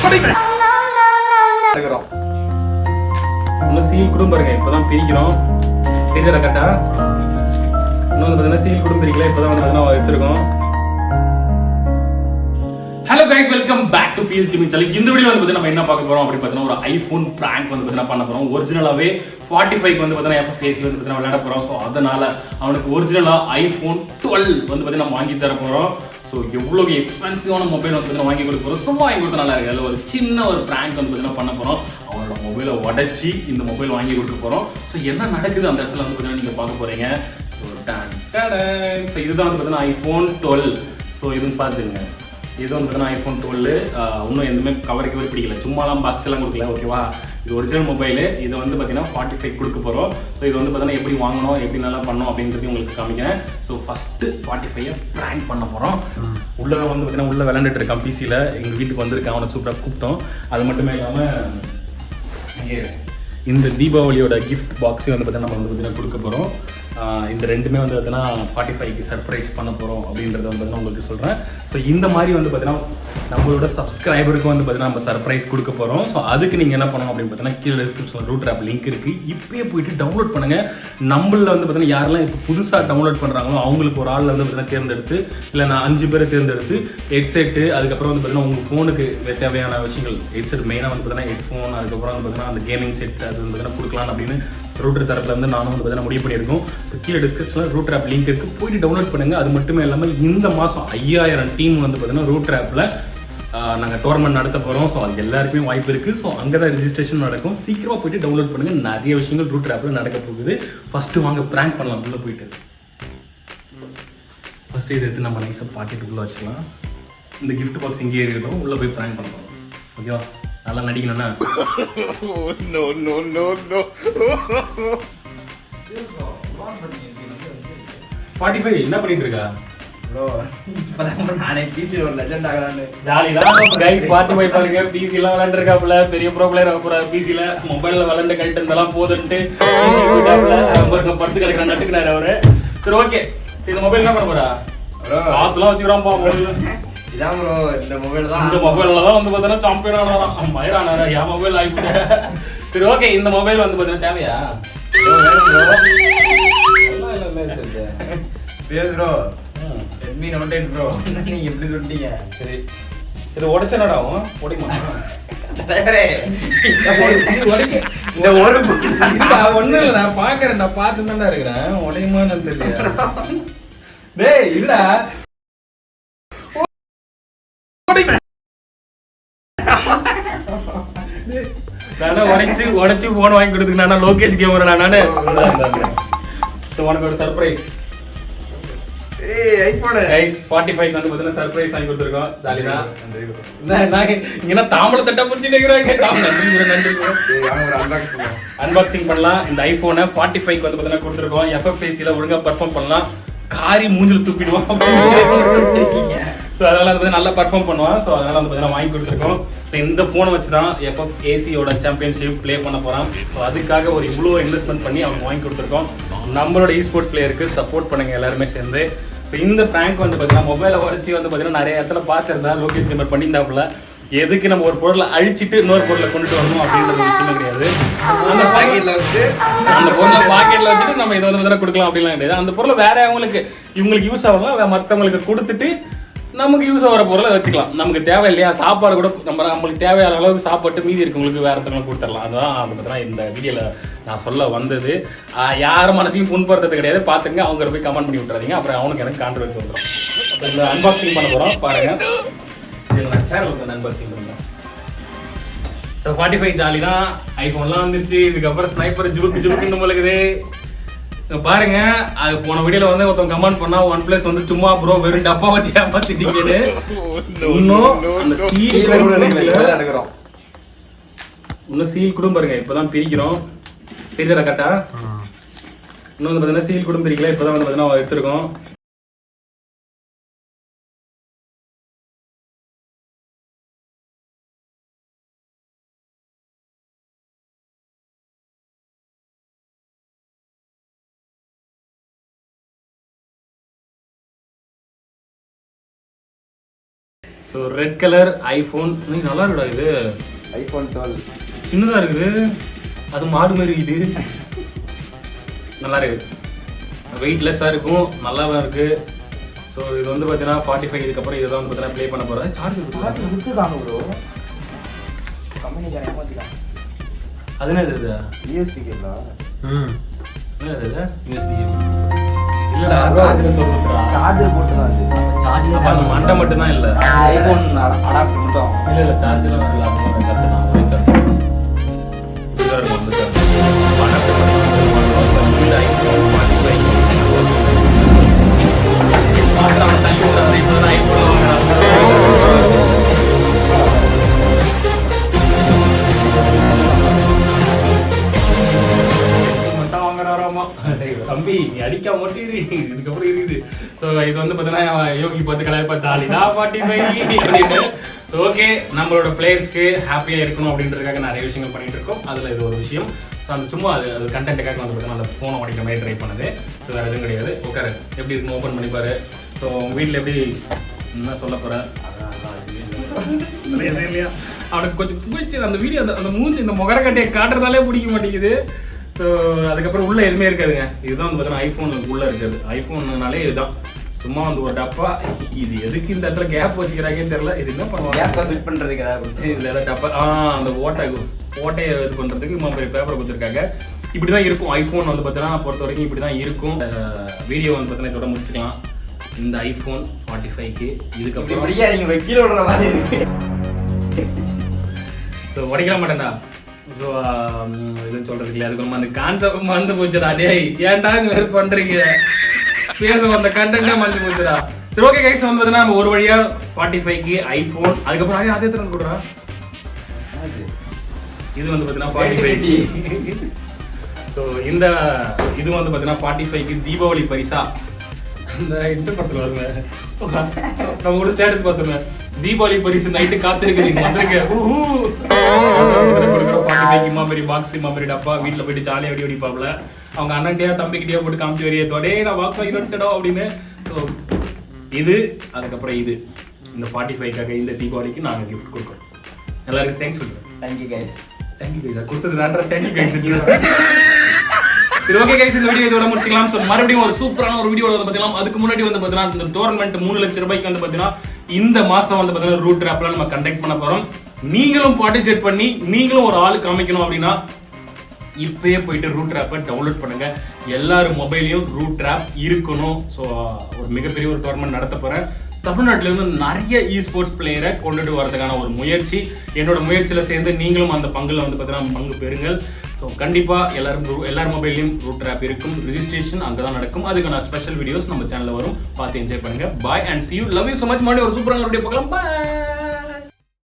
இன்னும் சீல் கூட பாருங்க, இப்பதான் பிரிக்கிறோம். தெரியுதா கரெக்டா? இன்னும் பார்த்தீங்கன்னா சீல் கூட பிரிக்கல, இப்பதான் வந்து எடுத்துருக்கோம். Hello guys, welcome back to PS Gaming Channel. இந்த வீடியோல வந்து நம்ம என்ன பார்க்க போறோம் அப்படி பார்த்தீங்கன்னா ஒரு ஐபோன் பிராங்க் வந்து பார்த்தீங்கன்னா பண்ண போறோம். ஒரிஜினலாவே 45க்கு வந்து பார்த்தீங்கன்னா FF AC வந்து பார்த்தீங்கன்னா விளையாட போறோம். ஸோ அதனால அவனுக்கு ஒரிஜினலா ஐபோன் 12 வந்து பார்த்தீங்கன்னா நம்ம வாங்கி தர போறோம். ஸோ எவ்வளோ எக்ஸ்பென்சிவான மொபைல் வந்து பார்த்தீங்கன்னா வாங்கி கொடுக்க போறோம். சும்மா வாங்கி கொடுத்தா நல்லா இருக்கு. அதில் ஒரு சின்ன ஒரு பிராங்க் வந்து பார்த்தீங்கன்னா பண்ண போறோம். அவனோட மொபைலை உடச்சி இந்த மொபைல் வாங்கி கொடுக்க போறோம். ஸோ என்ன நடக்குது அந்த இடத்துல வந்து பார்த்தீங்கன்னா நீங்க பார்க்க போறீங்க. ஸோ ஸோ இதுதான் வந்து பார்த்தீங்கன்னா ஐபோன் 12. ஸோ இதுன்னு பார்த்துங்க. இது வந்து பார்த்தீங்கன்னா ஐபோன் 12. இன்னும் எதுவுமே கவருக்கு பிடிக்கல, சும்மாலாம் பாக்ஸ் எல்லாம் கொடுக்கல. ஓகேவா, இது ஒரிஜினல் மொபைலு. இதை வந்து பார்த்தீங்கன்னா 45 கொடுக்க போகிறோம். ஸோ இது வந்து பார்த்தீங்கன்னா எப்படி வாங்கணும், எப்படி நல்லா பண்ணோம் அப்படின்றது உங்களுக்கு காமிக்கிறேன். ஸோ ஃபஸ்ட்டு 45 ப்ராங்க் பண்ண போகிறோம். உள்ளே வந்து பார்த்தீங்கன்னா உள்ளே விளையாண்டுட்டு இருக்கான் பிசியில். எங்கள் வீட்டுக்கு வந்திருக்கான், அவனை சூப்பராக கூப்பிட்டோம். அது மட்டுமே இல்லாமல் இந்த தீபாவளியோட கிஃப்ட் பாக்ஸையும் வந்து பார்த்தீங்கன்னா நம்ம வந்து பார்த்தீங்கன்னா கொடுக்க போகிறோம். இந்த ரெண்டுமே வந்து பார்த்தீங்கன்னா 45க்கு சர்ப்ரைஸ் பண்ண போகிறோம் அப்படின்றத வந்து பார்த்தீங்கன்னா உங்களுக்கு சொல்கிறேன். ஸோ இந்த மாதிரி வந்து பார்த்தீங்கன்னா நம்மளோட சப்ஸ்கிரைபருக்கு வந்து பார்த்தீங்கன்னா நம்ம சர்ப்ரைஸ் கொடுக்க போகிறோம். ஸோ அதுக்கு நீங்கள் என்ன பண்ணணும் அப்படின்னு பார்த்தீங்கன்னா கீழே டிஸ்கிரிப்ஷனில் ரூட் ஆப் லிங்க் இருக்குது. இப்போயே போயிட்டு டவுன்லோட் பண்ணுங்கள். நம்மளில் வந்து பார்த்தீங்கன்னா யாரெல்லாம் இப்போ புதுசாக டவுன்லோட் பண்ணுறாங்களோ அவங்களுக்கு ஒரு ஆள் வந்து பார்த்தீங்கன்னா தேர்ந்தெடுத்து, இல்லை நான் 5 பேரை தேர்ந்தெடுத்து ஹெட்செட்டு, அதுக்கப்புறம் வந்து பார்த்தீங்கன்னா உங்கள் ஃபோனுக்கு தேவையான விஷயங்கள், ஹெட்செட் மெயினாக வந்து பார்த்தீங்கன்னா ஹெட்ஃபோன், அதுக்கப்புறம் வந்து பார்த்தீங்கன்னா அந்த கேமிங் செட் அது வந்து பார்த்தீங்கன்னா கொடுக்கலாம் அப்படின்னு ரூட்டர் தரப்புல இருந்து நானும் வந்து பார்த்தீங்கன்னா முடிவு பண்ணியிருக்கோம். ஸோ கீழே டிஸ்கிரிப்ஷனில் ரூட்டர் ஆப் லிங்க் இருக்குது, போயிட்டு டவுன்லோட் பண்ணுங்கள். அது மட்டுமே இல்லாமல் இந்த மாதம் 5000 டீம் வந்து பார்த்தீங்கன்னா ரூட்டர் ஆப்பில் நாங்கள் டோர்னமெண்ட் நடத்த போகிறோம். ஸோ அது எல்லாருக்குமே வாய்ப்பு இருக்குது. ஸோ அங்கே தான் ரெஜிஸ்ட்ரேஷன் நடக்கும். சீக்கிரமாக போயிட்டு டவுன்லோட் பண்ணுங்கள். நிறைய விஷயங்கள் ரூட்டர் ஆப்பில் நடக்க போகுது. ஃபஸ்ட்டு வாங்க ப்ராங்க் பண்ணலாம். உள்ளே போயிட்டு ஃபஸ்ட்டு இதை எடுத்து நம்ம நைஸாக பாக்கெட்டுக்குள்ளே வச்சுக்கலாம். இந்த கிஃப்ட் பாக்ஸ் இங்கே இருக்கட்டும். உள்ளே போய் ப்ராங்க் பண்ண போகிறோம். ஓகேவா, நல்லா நடிக்கணும்னா 45 என்ன பண்ணிட்டு இருக்கா? நானே பிசி ஒரு லெஜெண்ட் ஆகலான்னு ஜாலிதான் கைஸ். 45 பாருங்க, பிசி எல்லாம் விளையாண்டு இருக்காப்புல. பெரிய ப்ரோ பிளேயர் ஆக போறாரு. பிசில மொபைல்ல விளையாண்டு கழிட்டு இருந்தாலும் போதுன்ட்டு படுத்து கிடைக்கிற நட்டுக்கிறாரு அவரு. சரி ஓகே, இந்த மொபைல் என்ன பண்ண போறா? காசுலாம் வச்சுக்கிறான்பா மொபைல். இதான் ப்ரோ, இந்த மொபைல் தான். இந்த மொபைல்ல தான் வந்து பார்த்தீங்கன்னா சாம்பியன் ஆனாராம், மயிர் ஆனாரா. என் மொபைல் ஆகிட்டு. சரி ஓகே, இந்த மொபைல் வந்து பார்த்தீங்கன்னா தேவையா? Bro Redmi Note 8 bro. நீங்க எப்படி சொல்லிட்டீங்க? சரி இது உடைச்சனடா உடைக்குமா? இந்த ஒரு ஒண்ணும் இல்லை, நான் பாக்குறேன், நான் பார்த்து தான்டா இருக்கிறேன். உடையுமான்னு தெரியல. டேய் இல்லடா, நானே உடைச்சு போன் வாங்கி கொடுத்துக்கு. நானா லோகேஷ் கேமரா நானே. உனக்கு ஒரு சர்ப்ரைஸ். ஐபோன் கைஸ் 45 வந்து பார்த்தீங்கன்னா சர்ப்ரைஸ் வாங்கி கொடுத்துருக்கோம். ஜாலிதா. நான் இங்கே தாம்பளை தட்டா பிடிச்சி நிற்கிறாங்க. அன்பாக்சிங் பண்ணலாம். இந்த ஐபோனை 45 வந்து பார்த்தீங்கன்னா கொடுத்துருக்கோம். FF ACல ஒழுங்காக பர்ஃபார்ம் பண்ணலாம். காரி மூஞ்சில் தூப்பிடுவான். ஸோ அதனால வந்து நல்லா பர்ஃபார்ம் பண்ணுவான். ஸோ அதனால வந்து பார்த்தீங்கன்னா வாங்கி கொடுத்துருக்கோம். ஸோ இந்த ஃபோனை வச்சு தான் FF ACயோட சாம்பியன்ஷிப் ப்ளே பண்ண போகிறான். ஸோ அதுக்காக ஒரு இவ்வளோ இன்வெஸ்ட்மெண்ட் பண்ணி அவனுக்கு வாங்கி கொடுத்துருக்கோம். நம்மளோட eSport பிளேயருக்கு சப்போர்ட் பண்ணுங்க எல்லாருமே சேர்ந்து. ஸோ இந்த ப்ராங்க் வந்து பார்த்தீங்கன்னா மொபைலை உடச்சி வந்து பார்த்தீங்கன்னா நிறைய இடத்துல பார்த்துருந்தா லோகேஷ் கேமர் பண்ணியிருந்தாப்புல. எதுக்கு நம்ம ஒரு பொருளை அழிச்சிட்டு இன்னொரு பொருளை கொண்டுட்டு வரணும் அப்படின்றது விஷயமே கிடையாது. அந்த பாக்கெட்ல வச்சு அந்த பொருளை பாக்கெட்ல வச்சுட்டு நம்ம இதை வந்து கொடுக்கலாம் அப்படிலாம் கிடையாது. அந்த பொருளை வேற இவங்களுக்கு யூஸ் ஆகலாம், மற்றவங்களுக்கு கொடுத்துட்டு நமக்கு யூஸ் ஆகிற பொருளை வச்சுக்கலாம். நமக்கு தேவை இல்லையா, சாப்பாடு கூட நம்மளுக்கு தேவையான அளவுக்கு சாப்பிட்டு மீதி இருக்கவங்களுக்கு வேற ஒருத்தவங்களுக்கு கொடுத்துடலாம். அதுதான் அது பார்த்தீங்கன்னா இந்த வீடியோவில் நான் சொல்ல வந்தது. யாரும் மனசையும் புண்படுறது கிடையாது. பார்த்துங்க, அவங்க போய் கமெண்ட் பண்ணி விட்டுறாதீங்க. அப்புறம் அவனுக்கு எனக்கு கான்ட்ரவர்சி வந்துடும். இப்போ இந்த அன்பாக்சிங் பண்ண போகிறோம் பாருங்க. சேனல் அன்பாக்சிங் பண்ணலாம். ஸோ 45 ஜாலி தான். ஐஃபோன்லாம் வந்துருச்சு. இதுக்கப்புறம் ஸ்னைப்பர் ஜுலுக்குன்னு போலக்குது பாருங்க. அது போன வீடியோல வந்து ஒருத்தவங்க கமெண்ட் பண்ணா OnePlus வந்து சும்மா ப்ரோ வெறும் டப்பா வச்சு ஏமாத்திட்டீங்கன்னு. இன்னும் சீல் கூட பாருங்க, இப்பதான் பிரிக்கிறோம். தெரியுதா கரெக்டா? இன்னும் வந்து பார்த்தீங்கன்னா சீல் கூட பிரிக்கல, இப்பதான் வந்து பார்த்தீங்கன்னா எடுத்துருக்கோம். ஸோ ரெட் கலர் ஐஃபோன் நல்லா இருக்குடா இது. iPhone 12 சின்னதாக இருக்குது, அது மாடு மாதிரி இருக்குது. நல்லா இருக்கு, வெயிட்லெஸ்ஸாக இருக்கும், நல்லாவும் இருக்கு. ஸோ இது வந்து பார்த்தீங்கன்னா 45 இதுக்கப்புறம் இதை தான் வந்து பார்த்தீங்கன்னா ப்ளே பண்ண போகிறேன். சார்ஜ் விட்டுருக்காங்க ப்ரோ, கம்பெனி காரங்க ஏமாத்திட்டாங்க. அது என்ன இது? யூஎஸ்பி கேபிளா? என்ன இது? யூஎஸ்பி இல்லடா, சார்ஜர் சொல்லுடா. சார்ஜர் போட்டுதான் அது. சார்ஜ் அப்ப அந்த மண்டை மட்டும் தான் இல்ல, ஐபோன் அடாப்டர் மட்டும். இல்ல சார்ஜ்லாம் இல்ல. அப்போ கரெக்ட் தான், அப்படியே கரெக்ட். இதுதான் இருக்கும் அந்த சார்ஜ். அடாப்டர் இந்த ஐபோன் 45 மாத்திரம் தள்ளி விடுறாங்க. இப்போ ஐபோன் தம்பி நீ அடிக்க மட்டும் இதுக்கப்புறம் இருக்குது. ஸோ இது வந்து பார்த்தீங்கன்னா யோகி பார்த்து கலாய்ப்பா ஜாலிடா 45 அப்படின்னு. ஸோ ஓகே, நம்மளோட பிளேயர்ஸ்க்கு ஹாப்பியாக இருக்கணும் அப்படின்றதுக்காக நிறைய விஷயங்கள் பண்ணிட்டு இருக்கோம். அதில் இது ஒரு விஷயம். ஸோ அந்த சும்மா அது கண்டென்ட்டுக்காக வந்து பார்த்தீங்கன்னா அந்த ஃபோனை உடைக்கிற மாதிரி ட்ரை பண்ணுது. ஸோ வேறு எதுவும் கிடையாது. உட்காரு, எப்படி இருக்குன்னு ஓப்பன் பண்ணிப்பாரு. ஸோ உங்கள் வீட்டில் எப்படி என்ன சொல்ல போகிறேன் இல்லையா, அவனுக்கு கொஞ்சம் பிடிச்சி அந்த வீடியோ அந்த மூஞ்சி இந்த முகரக்கட்டையை காட்டுறதாலே பிடிக்க மாட்டேங்குது. ஸோ அதுக்கப்புறம் உள்ளே எதுவுமே இருக்காதுங்க. இதுதான் வந்து பார்த்தீங்கன்னா ஐஃபோன் உள்ளே இருக்குது. ஐஃபோன்னாலே இதுதான், சும்மா வந்து ஒரு டப்பா. இது எதுக்கு இந்த இடத்துல கேப் வச்சுக்கிறாங்கன்னு தெரியல. இது என்ன பண்ணுவாங்க, கேப்பை ஃபிட் பண்றதுக்கு ஏதாவது இதில் ஏதாவது டப்பா அந்த ஓட்டையை இது பண்ணுறதுக்கு பேப்பரை கொடுத்துருக்காங்க. இப்படி தான் இருக்கும் ஐஃபோன் வந்து பார்த்தீங்கன்னா பொறுத்த வரைக்கும் இப்படி தான் இருக்கும். வீடியோ வந்து பார்த்தீங்கன்னா இதோட முடிச்சுக்கலாம். இந்த ஐஃபோன் 45க்கு இதுக்கப்புறம் கீழே விடுற மாதிரி இருக்கு. ஸோ உடைக்க மாட்டேன்டா. ஸோ எதுவும் சொல்றது இல்லையா, அதுக்கு நம்ம அந்த கான்செப்ட் மறந்து போச்சுடா. டேய் ஏன்டா இந்த மாதிரி பண்றீங்க, பேச அந்த கண்டென்ட்டே மறந்து போச்சுடா. சரி ஓகே கைஸ், வந்து பார்த்தீங்கன்னா நம்ம ஒரு வழியா 45க்கு ஐஃபோன், அதுக்கப்புறம் அதே திறன் கொடுறா. இது வந்து பார்த்தீங்கன்னா 45. ஸோ இந்த இது வந்து பார்த்தீங்கன்னா 45க்கு தீபாவளி பரிசா இந்த படத்தில் வருங்க, நம்ம கூட ஸ்டேட்டஸ் பார்த்தோமே, தீபாவளி பரிசு நைட்டு காத்திருக்கிறீங்க வந்திருக்கேன். பெரிய பாக்ஸ் பெரிய டப்பா வீட்டில் போயிட்டு ஜாலியாக வெடி வெடிப்பாப்ல. அவங்க அண்ணன்டையா தம்பிக்கிட்டே போட்டு காமிச்சு வெறியத்தோடே நான் பாக்ஸ் வாங்கி வந்துட்டோம் அப்படின்னு. ஸோ இது அதுக்கப்புறம் இது இந்த 45க்காக இந்த தீபாவளிக்கு நாங்கள் கிஃப்ட் கொடுக்குறோம். எல்லாருக்கும் தேங்க்ஸ் சொல்லுங்கள். Thank you guys. தேங்க்யூ கைஸ் கொடுத்தது வேண்டாம். Thank you guys. சரி ஓகே கைஸ், இந்த வீடியோ இதோட முடிச்சுக்கலாம். ஸோ மறுபடியும் ஒரு சூப்பரான ஒரு வீடியோ வந்து பார்த்தீங்கன்னா, அதுக்கு முன்னாடி வந்து பார்த்தீங்கன்னா இந்த டோர்னமெண்ட் 3 லட்சம் ரூபாய்க்கு வந்து பார்த்தீங்கன்னா இந்த மாதம் வந்து பார்த்தீங்கன்னா ரூட் ட்ராப்ல நம்ம கண்டக்ட் பண்ண போகிறோம். நீங்களும் பார்ட்டிசிபேட் பண்ணி நீங்களும் ஒரு ஆள் காமிக்கணும் அப்படின்னா இப்பயே போயிட்டு ரூட் ட்ராப்பை டவுன்லோட் பண்ணுங்க. எல்லாரும் மொபைலையும் ரூட் ட்ராப் இருக்கணும். ஸோ ஒரு மிகப்பெரிய ஒரு டோர்னமெண்ட் நடத்த போகிறேன். தமிழ்நாட்டில இருந்து நிறைய ஸ்போர்ட்ஸ் பிளேயரை கொண்டுட்டு வரதுக்கான ஒரு முயற்சி. என்னோட முயற்சியில் சேர்ந்து நீங்களும் அந்த பங்குல வந்து பார்த்தீங்கன்னா பங்கு பெறுங்கள். ஸோ கண்டிப்பாக எல்லார் மொபைல்லையும் ரூட் ட்ராப் இருக்கும். ரிஜிஸ்ட்ரேஷன் அங்கே தான் நடக்கும். அதுக்கான ஸ்பெஷல் வீடியோஸ் நம்ம சேனலில் வரும், பார்த்து என்ஜாய் பண்ணுங்க. Bye and see you. Love you so much. மாதிரி ஒரு சூப்பரான வீடியோ பார்க்கலாம். பாய்.